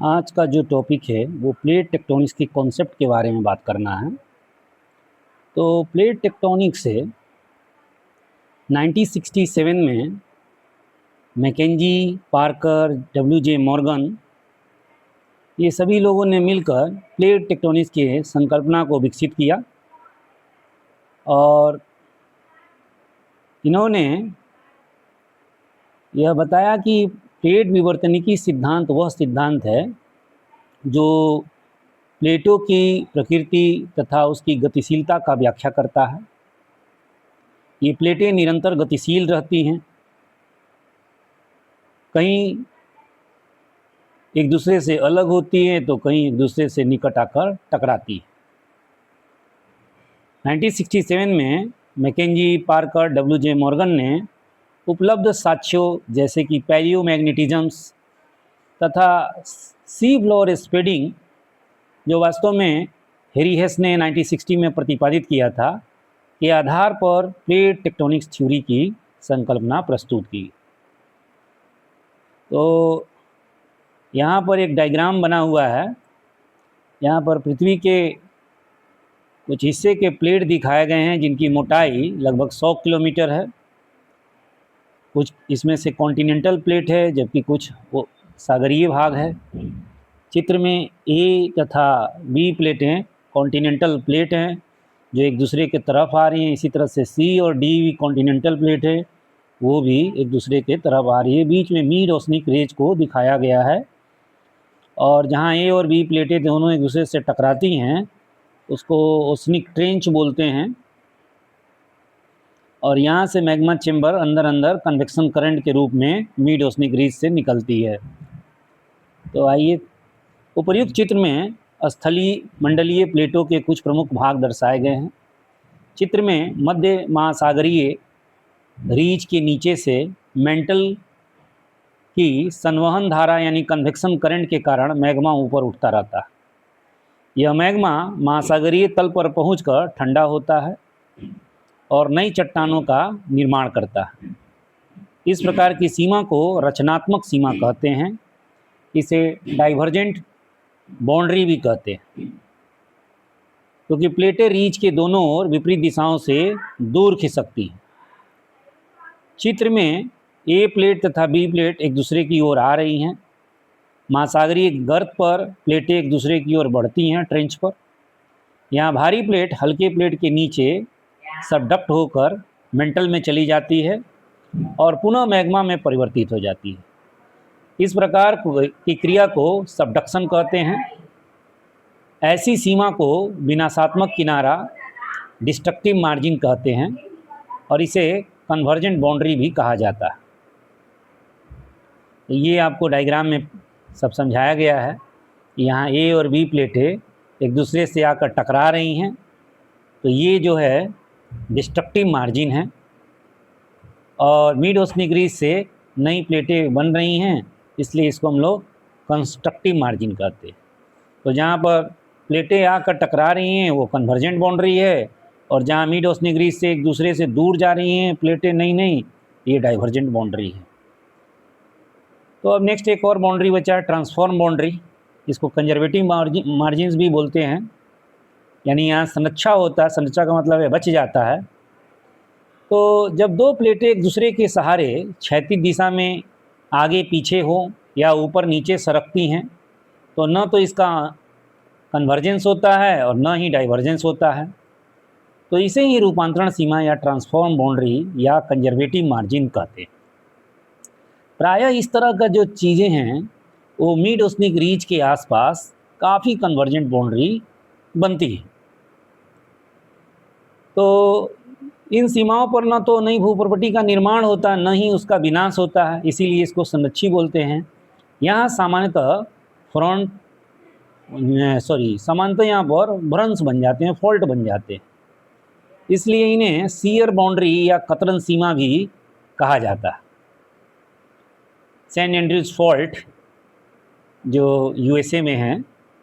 आज का जो टॉपिक है वो प्लेट टेक्टोनिक्स के कॉन्सेप्ट के बारे में बात करना है। तो प्लेट टेक्टोनिक्स से 1967 में मैकेंजी, पार्कर, डब्ल्यू.जे. मॉर्गन ये सभी लोगों ने मिलकर प्लेट टेक्टोनिक्स की संकल्पना को विकसित किया और इन्होंने यह बताया कि प्लेट विवर्तनिकी सिद्धांत वह सिद्धांत है जो प्लेटों की प्रकृति तथा उसकी गतिशीलता का व्याख्या करता है। ये प्लेटें निरंतर गतिशील रहती हैं, कहीं एक दूसरे से अलग होती हैं तो कहीं एक दूसरे से निकट आकर टकराती हैं। 1967 में मैकेंजी, पार्कर, डब्ल्यू.जे. मॉर्गन ने उपलब्ध साक्ष्यों जैसे कि पैलियोमैग्नेटिज्म्स तथा सी फ्लोर स्प्रेडिंग, जो वास्तव में हेरी हेस ने 1960 में प्रतिपादित किया था, के आधार पर प्लेट टेक्टोनिक्स थ्योरी की संकल्पना प्रस्तुत की। तो यहाँ पर एक डायग्राम बना हुआ है। यहाँ पर पृथ्वी के कुछ हिस्से के प्लेट दिखाए गए हैं जिनकी मोटाई लगभग 100 किलोमीटर है। कुछ इसमें से कॉन्टिनेंटल प्लेट है जबकि कुछ वो सागरीय भाग है। चित्र में ए तथा बी प्लेटें कॉन्टिनेंटल प्लेट हैं जो एक दूसरे के तरफ आ रही हैं। इसी तरह से सी और डी भी कॉन्टिनेंटल प्लेट है, वो भी एक दूसरे के तरफ आ रही है। बीच में मिड ओशनिक रेंज को दिखाया गया है और जहाँ ए और बी प्लेटें दोनों एक दूसरे से टकराती हैं उसको ओशनिक ट्रेंच बोलते हैं। और यहाँ से मैग्मा चेम्बर अंदर अंदर कन्वेक्शन करंट के रूप में मिड ओशनिक रिज से निकलती है। तो आइए, उपर्युक्त चित्र में स्थलीय मंडलीय प्लेटों के कुछ प्रमुख भाग दर्शाए गए हैं। चित्र में मध्य महासागरीय रीच के नीचे से मेंटल की संवहन धारा यानी कन्वेक्शन करंट के कारण मैग्मा ऊपर उठता रहता है। यह मैग्मा महासागरीय तल पर पहुंचकर ठंडा होता है और नई चट्टानों का निर्माण करता है। इस प्रकार की सीमा को रचनात्मक सीमा कहते हैं। इसे डाइवर्जेंट बाउंड्री भी कहते हैं क्योंकि प्लेटें रीच के दोनों ओर विपरीत दिशाओं से दूर खिसकती हैं। चित्र में ए प्लेट तथा बी प्लेट एक दूसरे की ओर आ रही हैं। महासागरीय गर्त पर प्लेटें एक दूसरे की ओर बढ़ती हैं ट्रेंच पर। यहाँ भारी प्लेट हल्के प्लेट के नीचे सबडक्ट होकर मेंटल में चली जाती है और पुनः मैग्मा में परिवर्तित हो जाती है। इस प्रकार की क्रिया को सबडक्शन कहते हैं। ऐसी सीमा को विनाशात्मक किनारा डिस्ट्रक्टिव मार्जिन कहते हैं और इसे कन्वर्जेंट बाउंड्री भी कहा जाता है। ये आपको डायग्राम में सब समझाया गया है। यहाँ ए और बी प्लेटें एक दूसरे से आकर टकरा रही हैं तो ये जो है डिस्ट्रक्टिव मार्जिन है और मिड ओशनिक रिज से नई प्लेटें बन रही हैं, इसलिए इसको हम लोग कंस्ट्रक्टिव मार्जिन कहते हैं। तो जहाँ पर प्लेटें आकर टकरा रही हैं वो कन्वर्जेंट बाउंड्री है और जहाँ मिड ओशनिक रिज से एक दूसरे से दूर जा रही हैं प्लेटें नई ये डाइवर्जेंट बाउंड्री है। तो अब नेक्स्ट एक और बाउंड्री बचा है, ट्रांसफॉर्म बाउंड्री। इसको कंजर्वेटिव मार्जिन्स भी बोलते हैं, यानी यहाँ संरक्षा होता है। संरक्षा का मतलब है बच जाता है। तो जब दो प्लेटें एक दूसरे के सहारे क्षैतिज दिशा में आगे पीछे हो या ऊपर नीचे सरकती हैं तो न तो इसका कन्वर्जेंस होता है और न ही डाइवर्जेंस होता है। तो इसे ही रूपांतरण सीमा या ट्रांसफॉर्म बाउंड्री या कंजर्वेटिव मार्जिन कहते हैं। प्रायः इस तरह का जो चीज़ें हैं वो मिड ओशनिक रीच के आसपास काफ़ी कन्वर्जेंट बाउंड्री बनती है। तो इन सीमाओं पर न तो नई भूप्रॉपर्टी का निर्माण होता है न ही उसका विनाश होता है, इसीलिए इसको संरक्षी बोलते हैं। यहाँ सामान्यतः यहाँ पर भ्रंश बन जाते हैं, फॉल्ट बन जाते हैं, इसलिए इन्हें सीयर बाउंड्री या कतरन सीमा भी कहा जाता है। सैन एंड्रयूज फॉल्ट जो यूएसए में है,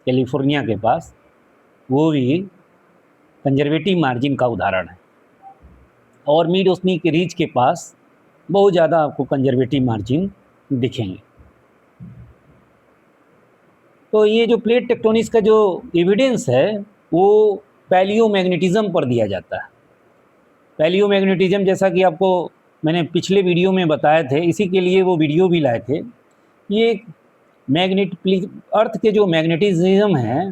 कैलिफोर्निया के पास, वो भी कंजर्वेटिव मार्जिन का उदाहरण है। और मिड ओशनिक रीच के पास बहुत ज़्यादा आपको कंजर्वेटिव मार्जिन दिखेंगे। तो ये जो प्लेट टेक्टोनिक्स का जो एविडेंस है वो पैलियोमैग्नेटिज्म पर दिया जाता है। पैलियोमैग्नेटिज्म जैसा कि आपको मैंने पिछले वीडियो में बताए थे, इसी के लिए वो वीडियो भी लाए थे। ये मैग्नेट अर्थ के जो मैग्नेटिज्म है,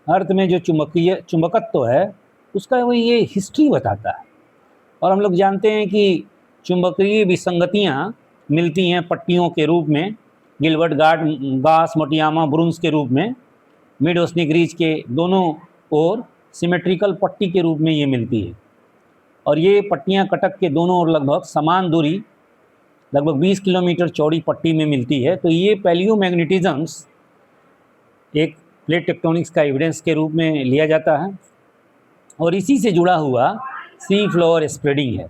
अर्थ में जो चुंबकत्व है, उसका वो ये हिस्ट्री बताता है। और हम लोग जानते हैं कि चुंबकीय विसंगतियाँ मिलती हैं पट्टियों के रूप में, गिलबर्ट गास मोटियामा ब्रुन्स के रूप में, मिड ओसनिक रीज के दोनों ओर सिमेट्रिकल पट्टी के रूप में ये मिलती है। और ये पट्टियाँ कटक के दोनों ओर लगभग समान दूरी, लगभग 20 किलोमीटर चौड़ी पट्टी में मिलती है। तो ये पैलियोमैग्नेटिज्म्स एक प्लेट टेक्टोनिक्स का एविडेंस के रूप में लिया जाता है। और इसी से जुड़ा हुआ सी फ्लोर स्प्रेडिंग है,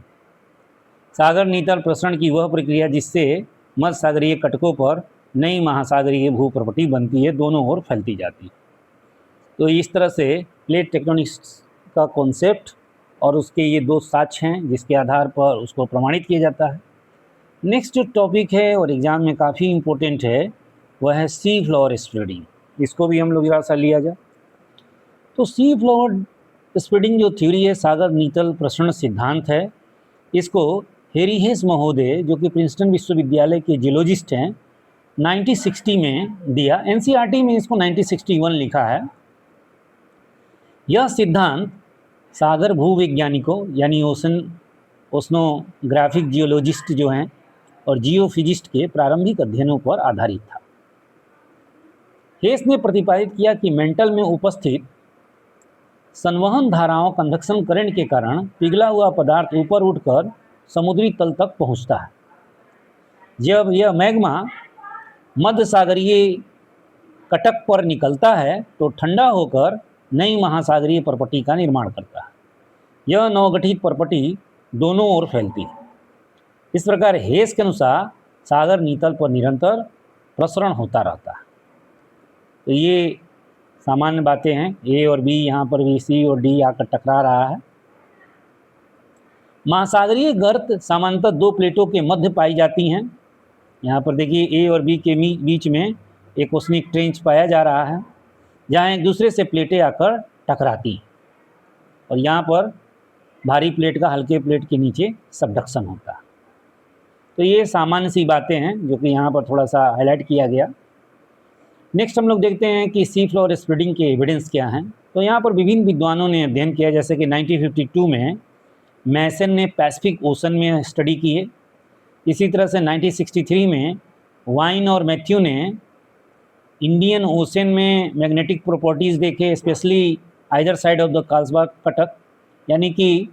सागर नीतल प्रसरण की वह प्रक्रिया जिससे मध्य सागरीय कटकों पर नई महासागरीय भूप्रपटी बनती है, दोनों ओर फैलती जाती है। तो इस तरह से प्लेट टेक्टोनिक्स का कॉन्सेप्ट और उसके ये दो साक्ष्य हैं जिसके आधार पर उसको प्रमाणित किया जाता है। नेक्स्ट जो टॉपिक है और एग्ज़ाम में काफ़ी इम्पोर्टेंट है वह है सी फ्लोर स्प्रेडिंग। इसको भी हम लोग जरा सा लिया जाए। तो सी फ्लोर स्प्रेडिंग जो थ्योरी है, सागर नीतल प्रसरण सिद्धांत है, इसको हेरी हेस महोदय जो कि प्रिंसटन विश्वविद्यालय के जियोलॉजिस्ट हैं 1960 में दिया। एनसीईआरटी में इसको 1961 लिखा है। यह सिद्धांत सागर भूवैज्ञानिकों यानी ओशनोग्राफिक जियोलॉजिस्ट जो हैं और जियोफिजिस्ट के प्रारंभिक अध्ययनों पर आधारित था। हेस ने प्रतिपादित किया कि मेंटल में उपस्थित संवहन धाराओं कन्वेक्शन करंट के कारण पिघला हुआ पदार्थ ऊपर उठकर समुद्री तल तक पहुंचता है। जब यह मैग्मा मध्य सागरीय कटक पर निकलता है तो ठंडा होकर नई महासागरीय परपटी का निर्माण करता है। यह नवगठित परपटी दोनों ओर फैलती है। इस प्रकार हेस के अनुसार सागर नीतल पर निरंतर प्रसरण होता रहता है। तो ये सामान्य बातें हैं। ए और बी, यहाँ पर भी सी और डी आकर टकरा रहा है। महासागरीय गर्त सामान्यतः दो प्लेटों के मध्य पाई जाती हैं। यहाँ पर देखिए ए और बी के बीच में एक ओसनिक ट्रेंच पाया जा रहा है जहाँ एक दूसरे से प्लेटें आकर टकराती हैं और यहाँ पर भारी प्लेट का हल्के प्लेट के नीचे सबडक्शन होता है। तो ये सामान्य सी बातें हैं जो कि यहाँ पर थोड़ा सा हाईलाइट किया गया। नेक्स्ट हम लोग देखते हैं कि सी फ्लोर स्प्रेडिंग के एविडेंस क्या हैं। तो यहाँ पर विभिन्न विद्वानों ने अध्ययन किया, जैसे कि 1952 में मैसन ने पैसिफिक ओशन में स्टडी की है। इसी तरह से 1963 में वाइन और मैथ्यू ने इंडियन ओशन में मैग्नेटिक प्रॉपर्टीज़ देखे, specially either side of the Carlsberg कटक। यानी कि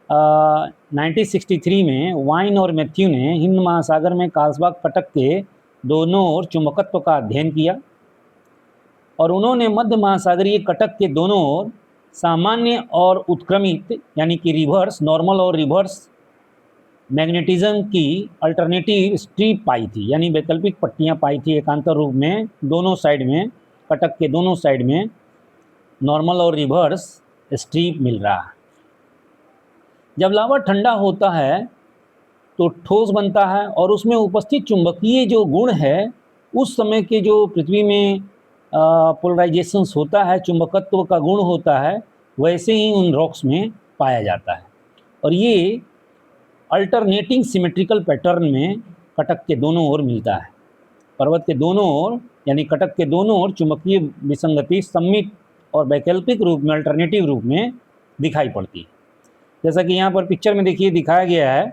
1963 में वाइन और मैथ्यू ने हिंद महासागर में कार्लसबार्ग कटक के दोनों ओर चुंबकत्व का अध्ययन किया और उन्होंने मध्य महासागरीय कटक के दोनों ओर सामान्य और उत्क्रमित यानी कि रिवर्स, नॉर्मल और रिवर्स मैग्नेटिज्म की अल्टरनेटिव स्ट्रीप पाई थी, यानी वैकल्पिक पट्टियां पाई थी एकांतर रूप में दोनों साइड में, कटक के दोनों साइड में नॉर्मल और रिवर्स स्ट्रीप मिल रहा है। जब लावा ठंडा होता है तो ठोस बनता है और उसमें उपस्थित चुंबकीय जो गुण है, उस समय के जो पृथ्वी में पोलराइजेशंस होता है, चुंबकत्व का गुण होता है, वैसे ही उन रॉक्स में पाया जाता है। और ये अल्टरनेटिंग सिमेट्रिकल पैटर्न में कटक के दोनों ओर मिलता है। पर्वत के दोनों ओर यानी कटक के दोनों ओर चुंबकीय विसंगति सममित और वैकल्पिक रूप में, अल्टरनेटिव रूप में दिखाई पड़ती है। जैसा कि यहाँ पर पिक्चर में देखिए दिखाया गया है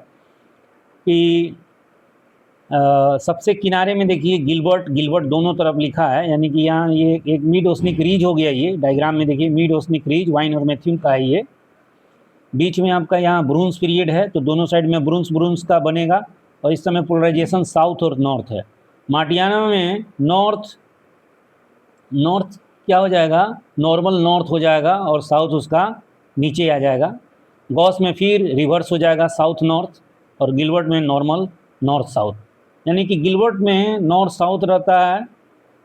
कि सबसे किनारे में देखिए गिलबर्ट दोनों तरफ लिखा है, यानी कि यहाँ ये एक मिड ओसनिक रीज हो गया। ये डायग्राम में देखिए मिड ओसनिक रीज वाइन और मैथ्यू का है। ये बीच में आपका यहाँ ब्रोंज पीरियड है, तो दोनों साइड में ब्रोंज का बनेगा और इस समय पोलराइजेशन साउथ और नॉर्थ है। मार्टियाना में नॉर्थ क्या हो जाएगा, नॉर्मल नॉर्थ हो जाएगा और साउथ उसका नीचे आ जाएगा। गॉस में फिर रिवर्स हो जाएगा साउथ नॉर्थ और गिलबर्ट में नॉर्मल नॉर्थ साउथ। यानी कि गिलबर्ट में नॉर्थ साउथ रहता है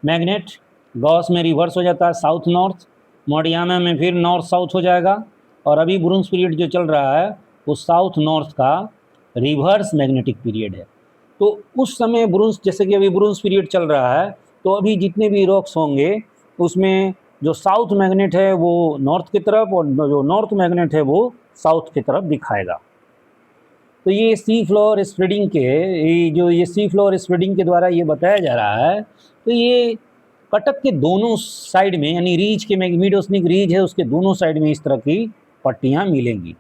मैग्नेट, गॉस में रिवर्स हो जाता है साउथ नॉर्थ, मार्टियाना में फिर नॉर्थ साउथ हो जाएगा। और अभी ब्रोंज पीरियड जो चल रहा है वो साउथ नॉर्थ का रिवर्स मैग्नेटिक पीरियड है। तो उस समय ब्रोंज, जैसे कि अभी ब्रोंज पीरियड चल रहा है, तो अभी जितने भी रॉक्स होंगे उसमें जो साउथ मैग्नेट है वो नॉर्थ की तरफ और जो नॉर्थ मैग्नेट है वो साउथ की तरफ दिखाएगा। तो ये सी फ्लोर स्प्रेडिंग के ये सी फ्लोर स्प्रेडिंग के द्वारा ये बताया जा रहा है। तो ये कटक के दोनों साइड में, यानी रीज के मिड ओशनिक रीज है उसके दोनों साइड में इस तरह की पट्टियाँ मिलेंगी।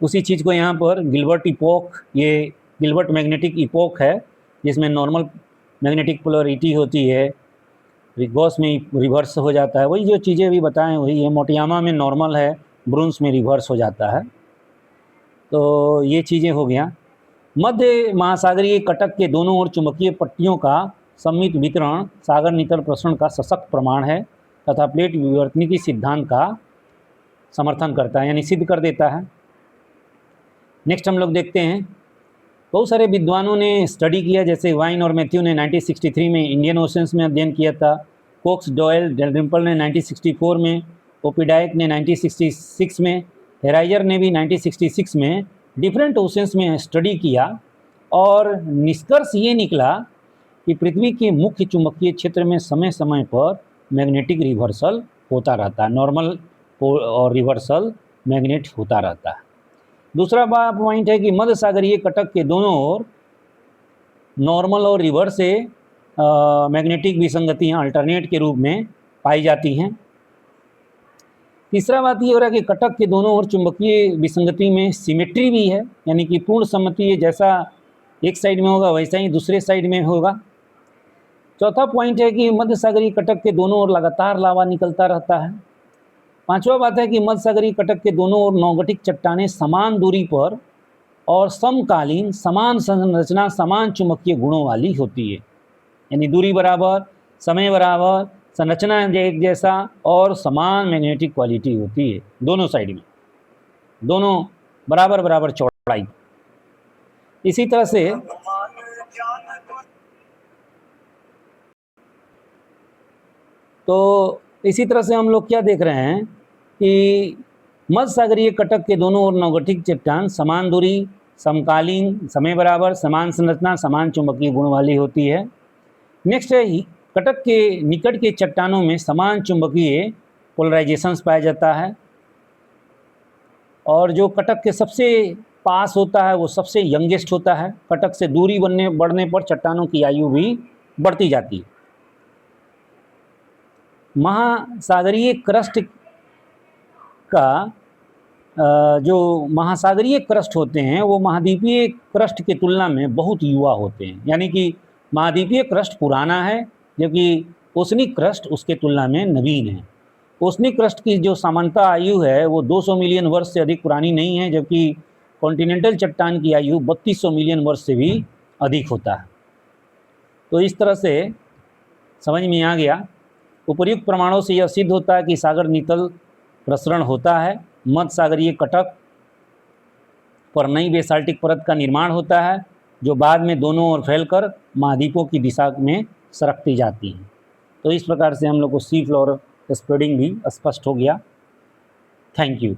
उसी चीज़ को यहाँ पर गिलबर्ट इपोक, ये गिलबर्ट मैग्नेटिक इपोक है जिसमें नॉर्मल मैग्नेटिक पोलरिटी होती है, गॉस में रिवर्स हो जाता है। वही जो चीज़ें भी बताएं वही है। मोटियामा में नॉर्मल है, ब्रोंस में रिवर्स हो जाता है। तो ये चीज़ें हो गया। मध्य महासागरीय कटक के दोनों ओर चुंबकीय पट्टियों का सम्मिलित वितरण सागर नितल प्रसरण का सशक्त प्रमाण है तथा प्लेट विवर्तनिकी सिद्धांत का समर्थन करता है, यानी सिद्ध कर देता है। नेक्स्ट हम लोग देखते हैं, बहुत सारे विद्वानों ने स्टडी किया, जैसे वाइन और मैथ्यू ने 1963 में इंडियन ओशंस में अध्ययन किया था, कोक्स, डॉयल, डेलरिम्पल ने 1964 में, ओपिडाइक ने 1966 में, हेराइजर ने भी 1966 में डिफरेंट ओशंस में स्टडी किया और निष्कर्ष ये निकला कि पृथ्वी के मुख्य चुंबकीय क्षेत्र में समय समय पर मैग्नेटिक रिवर्सल होता रहता है, नॉर्मल और रिवर्सल मैग्नेट होता रहता है। दूसरा पॉइंट है कि मध्य सागरीय कटक के दोनों ओर नॉर्मल और रिवर्स से मैग्नेटिक विसंगतियाँ अल्टरनेट के रूप में पाई जाती हैं। तीसरा बात ये हो रहा है कि कटक के दोनों ओर चुंबकीय विसंगति में सिमेट्री भी है, यानी कि पूर्ण सम्मति है, जैसा एक साइड में होगा वैसा ही दूसरे साइड में होगा। चौथा पॉइंट है कि मध्य सागरीय कटक के दोनों ओर लगातार लावा निकलता रहता है। पांचवा बात है कि मध्य सागरीय कटक के दोनों ओर नौगठिक चट्टानें समान दूरी पर और समकालीन समान संरचना समान चुंबकीय गुणों वाली होती है, यानी दूरी बराबर, समय बराबर, संरचना एक जैसा और समान मैग्नेटिक क्वालिटी होती है दोनों साइड में, दोनों बराबर बराबर चौड़ाई। इसी तरह से हम लोग क्या देख रहे हैं कि मध्य सागरीय कटक के दोनों ओर नौगठिक चट्टान समान दूरी, समकालीन, समय बराबर, समान संरचना, समान चुंबकीय गुण वाली होती है। नेक्स्ट है, कटक के निकट के चट्टानों में समान चुंबकीय पोलराइजेशंस पाया जाता है और जो कटक के सबसे पास होता है वो सबसे यंगेस्ट होता है। कटक से दूरी बढ़ने पर चट्टानों की आयु भी बढ़ती जाती है। महासागरीय क्रस्ट का जो महासागरीय क्रस्ट होते हैं वो महाद्वीपीय क्रस्ट की तुलना में बहुत युवा होते हैं, यानी कि महाद्वीपीय क्रस्ट पुराना है जबकि ओशनिक क्रस्ट उसके तुलना में नवीन है। ओशनिक क्रस्ट की जो सामान्यता आयु है वो 200 मिलियन वर्ष से अधिक पुरानी नहीं है, जबकि कॉन्टिनेंटल चट्टान की आयु 3200 मिलियन वर्ष से भी अधिक होता है। तो इस तरह से समझ में आ गया। उपर्युक्त प्रमाणों से यह सिद्ध होता है कि सागर नितल प्रसरण होता है, मध्य सागरीय कटक पर नई बेसाल्टिक परत का निर्माण होता है जो बाद में दोनों ओर फैलकर महाद्वीपों की दिशा में सरकती जाती हैं। तो इस प्रकार से हम लोग को सी फ्लोर स्प्रेडिंग भी स्पष्ट हो गया। Thank you.